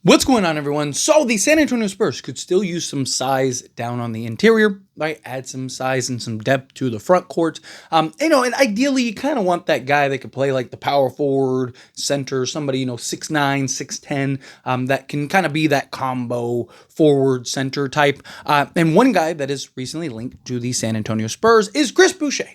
What's going on, everyone? So the San Antonio Spurs could still use some size down on the interior, right? Add some size and some depth to the front court. And ideally you kind of want that guy that could play like the power forward, center, somebody, 6'9", 6'10", that can kind of be that combo forward center type. And one guy that is recently linked to the San Antonio Spurs is Chris Boucher.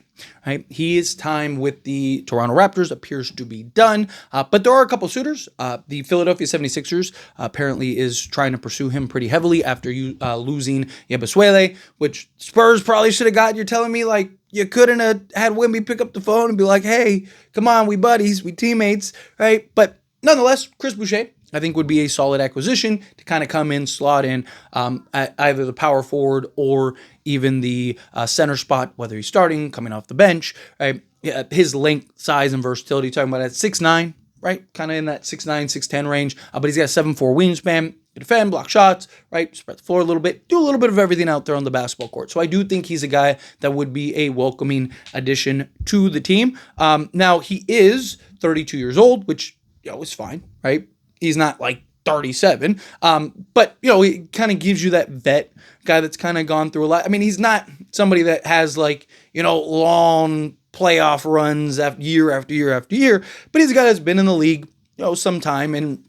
Right, his time with the Toronto Raptors appears to be done, but there are a couple suitors. The Philadelphia 76ers apparently is trying to pursue him pretty heavily after losing Yabusele, which Spurs probably should have got. You're telling me like you couldn't have had Wemby pick up the phone and be like, hey, come on, we buddies, we teammates, right? But nonetheless, Chris Boucher, I think, would be a solid acquisition to kind of come in, slot in at either the power forward or even the center spot, whether he's starting, coming off the bench, right? Yeah, his length, size, and versatility, talking about at 6'9", right? Kind of in that 6'9", 6'10 range, but he's got a 7'4" wingspan, defend, block shots, right? Spread the floor a little bit, do a little bit of everything out there on the basketball court. So I do think he's a guy that would be a welcoming addition to the team. Now, he is 32 years old, which, is fine, right? He's not like 37, but it kind of gives you that vet guy that's kind of gone through a lot. I mean, he's not somebody that has like, long playoff runs year after year after year, but he's a guy that's been in the league, some time and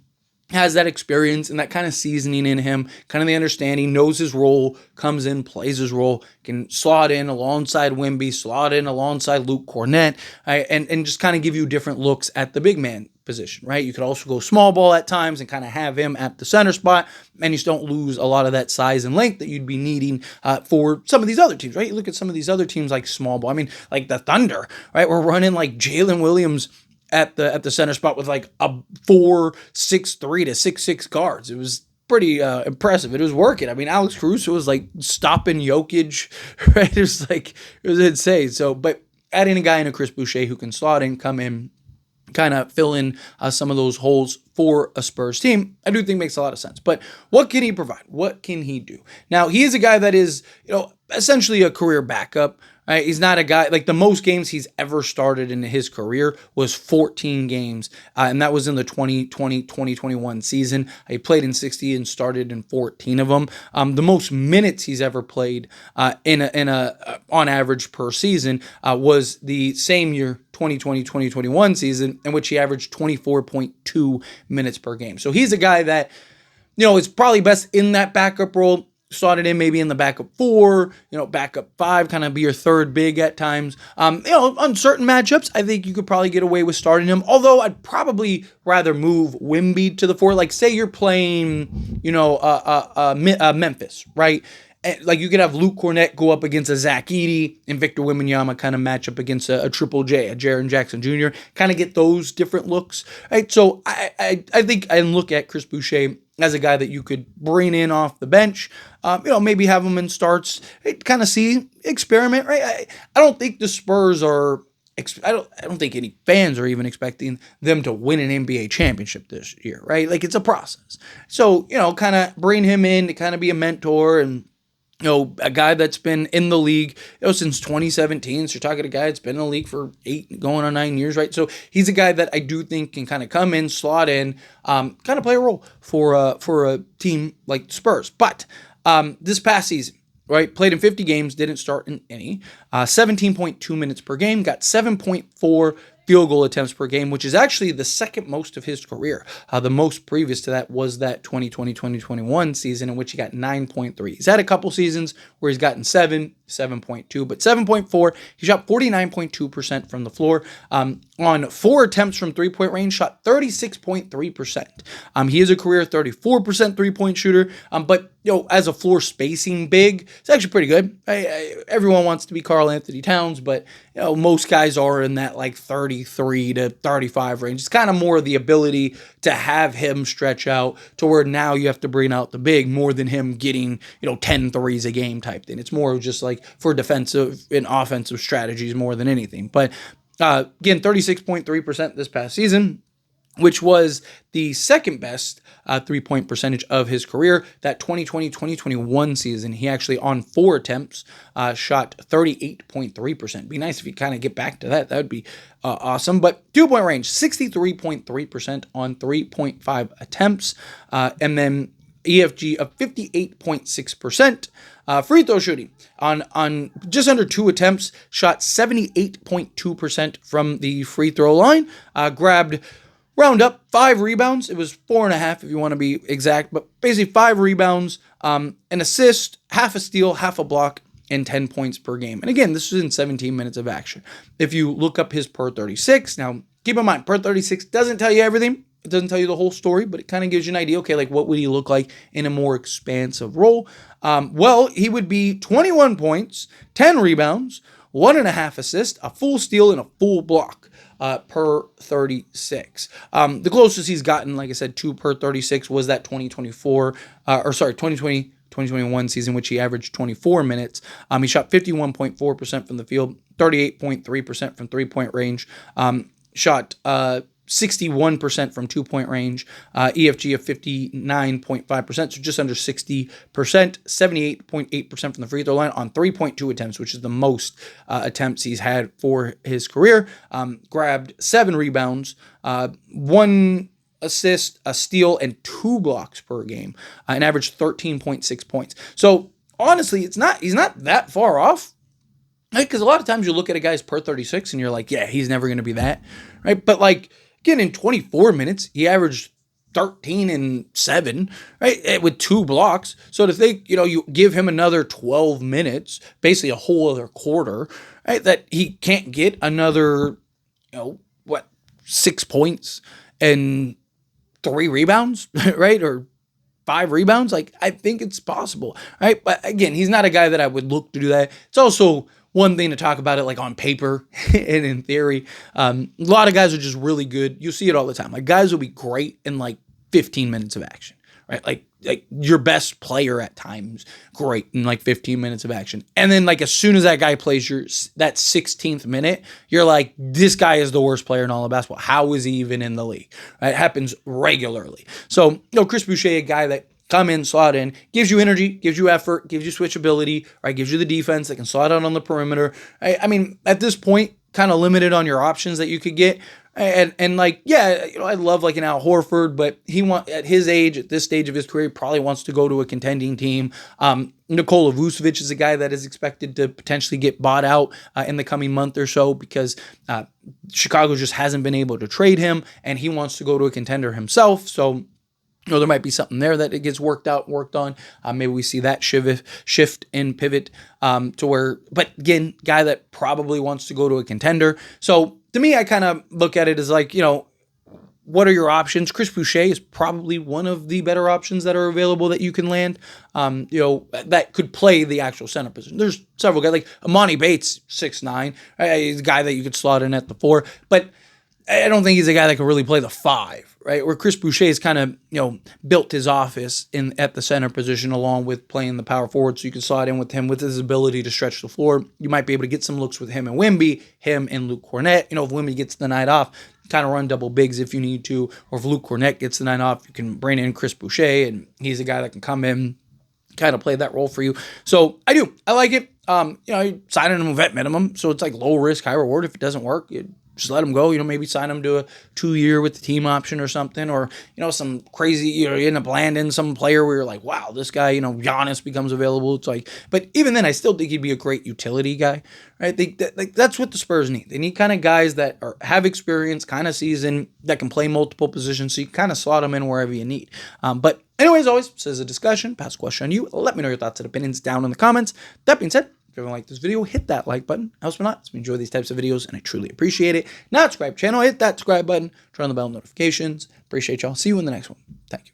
has that experience and that kind of seasoning in him, kind of the understanding, knows his role, comes in, plays his role, can slot in alongside Wemby, slot in alongside Luke Cornett, right? and just kind of give you different looks at the big man position, right? You could also go small ball at times and kind of have him at the center spot, and you just don't lose a lot of that size and length that you'd be needing for some of these other teams, right? You look at some of these other teams like small ball. I mean, like the Thunder, right? We're running like Jalen Williams at the center spot with like a 4'6'3" to 6'6" guards. It was pretty impressive. It was working. I mean, Alex Caruso was like stopping Jokic, right? It was insane. So, but adding a guy in a Chris Boucher who can slot in, come in, kind of fill in some of those holes for a Spurs team, I do think makes a lot of sense. But what can he provide? What can he do? Now, he is a guy that is, essentially a career backup. Right? He's not a guy, like the most games he's ever started in his career was 14 games, and that was in the 2020-2021 season. He played in 60 and started in 14 of them. The most minutes he's ever played on average per season was the same year, 2020-2021 season, in which he averaged 24.2 minutes per game. So he's a guy that, is probably best in that backup role. Slotted in maybe in the backup 4, backup 5, kind of be your third big at times. On certain matchups, I think you could probably get away with starting him. Although I'd probably rather move Wemby to the 4. Like say you're playing, Memphis, right? Like you could have Luke Cornett go up against a Zach Edey and Victor Wembanyama kind of match up against a Triple J, a Jaren Jackson Jr., kind of get those different looks, right? So I think I look at Chris Boucher as a guy that you could bring in off the bench, maybe have him in starts, kind of experiment, right? I don't think the Spurs are, I don't think any fans are even expecting them to win an NBA championship this year, right? Like it's a process. So, kind of bring him in to kind of be a mentor and, a guy that's been in the league, since 2017. So you're talking a guy that's been in the league for 8, going on 9 years, right? So he's a guy that I do think can kind of come in, slot in, kind of play a role for a team like the Spurs. But this past season, right, played in 50 games, didn't start in any, 17.2 minutes per game, got 7.4 field goal attempts per game, which is actually the second most of his career. The most previous to that was that 2020-2021 season in which he got 9.3. He's had a couple seasons where he's gotten 7.2, but 7.4. He shot 49.2% from the floor. On 4 attempts from three-point range, shot 36.3%. He is a career 34% three-point shooter, but as a floor spacing big, it's actually pretty good. Everyone wants to be Karl Anthony Towns, but most guys are in that like 33 to 35 range. It's kind of more the ability to have him stretch out to where now you have to bring out the big more than him getting 10 threes a game type thing. It's more just like for defensive and offensive strategies more than anything. But again, 36.3% this past season. which was the second best three-point percentage of his career. That 2020-2021 season, he actually, on 4 attempts, shot 38.3%. Be nice if you kind of get back to that. That would be awesome. But 2-point range, 63.3% on 3.5 attempts. And then EFG of 58.6%. Free throw shooting on just under 2 attempts, shot 78.2% from the free throw line, grabbed round up 5 rebounds. It was 4.5 if you want to be exact, but basically 5 rebounds, an assist, half a steal, half a block, and 10 points per game. And again, this was in 17 minutes of action. If you look up his per 36, now keep in mind, per 36 doesn't tell you everything. It doesn't tell you the whole story, but it kind of gives you an idea, okay, like what would he look like in a more expansive role? Well, he would be 21 points, 10 rebounds, 1.5 assists, a full steal, and a full block per 36. The closest he's gotten, like I said, to per 36 was that 2021 season, which he averaged 24 minutes. He shot 51.4% from the field, 38.3% from three-point range, shot 61% from 2-point range, EFG of 59.5%, so just under 60%, 78.8% from the free throw line on 3.2 attempts, which is the most attempts he's had for his career. Grabbed 7 rebounds, 1 assist, a steal, and 2 blocks per game, and averaged 13.6 points. So honestly, he's not that far off. Right? Because a lot of times you look at a guy's per 36 and you're like, yeah, he's never going to be that, right? But like, again, in 24 minutes, he averaged 13 and 7, right, with 2 blocks. So to think, you give him another 12 minutes, basically a whole other quarter, right, that he can't get another, 6 points and 3 rebounds, right, or 5 rebounds. Like, I think it's possible, right? But again, he's not a guy that I would look to do that. It's also one thing to talk about it like on paper and in theory. A lot of guys are just really good. You see it all the time. Like, guys will be great in like 15 minutes of action, right? Like your best player at times, great in like 15 minutes of action. And then like as soon as that guy plays that 16th minute, you're like, this guy is the worst player in all of basketball. How is he even in the league? Right? It happens regularly. So, Chris Boucher, a guy that come in, slot in, gives you energy, gives you effort, gives you switchability, right? Gives you the defense that can slot out on the perimeter. I mean, at this point, kind of limited on your options that you could get. And like, yeah, I love like an Al Horford, but at his age, at this stage of his career, he probably wants to go to a contending team. Nikola Vucevic is a guy that is expected to potentially get bought out in the coming month or so because Chicago just hasn't been able to trade him, and he wants to go to a contender himself. So there might be something there that it gets worked on. Maybe we see that shift and pivot to where, but again, guy that probably wants to go to a contender. So to me, I kind of look at it as like, what are your options? Chris Boucher is probably one of the better options that are available that you can land, that could play the actual center position. There's several guys like Amani Bates, 6'9", he's a guy that you could slot in at the 4, but I don't think he's a guy that can really play the 5, right? Where Chris Boucher has kind of, built his office at the center position along with playing the power forward, so you can slot in with him with his ability to stretch the floor. You might be able to get some looks with him and Wemby, him and Luke Cornett. If Wemby gets the night off, kind of run double bigs if you need to, or if Luke Cornett gets the night off, you can bring in Chris Boucher, and he's a guy that can come in, kind of play that role for you. So I like it. You signing him a vet minimum, so it's like low risk, high reward. If it doesn't work, you just let him go. Maybe sign him to a 2-year with the team option or something, or some crazy, you end up landing some player where you're like, wow, this guy, Giannis becomes available. It's like, but even then, I still think he'd be a great utility guy, right? That's what the Spurs need. They need kind of guys that have experience, kind of seasoned, that can play multiple positions, so you kind of slot them in wherever you need. But anyways, as always, this is a discussion, pass a question on you. Let me know your thoughts and opinions down in the comments. That being said, if you like this video, hit that like button. Helps me a lot. It's me enjoy these types of videos, and I truly appreciate it. Not subscribe channel, hit that subscribe button. Turn on the bell notifications. Appreciate y'all. See you in the next one. Thank you.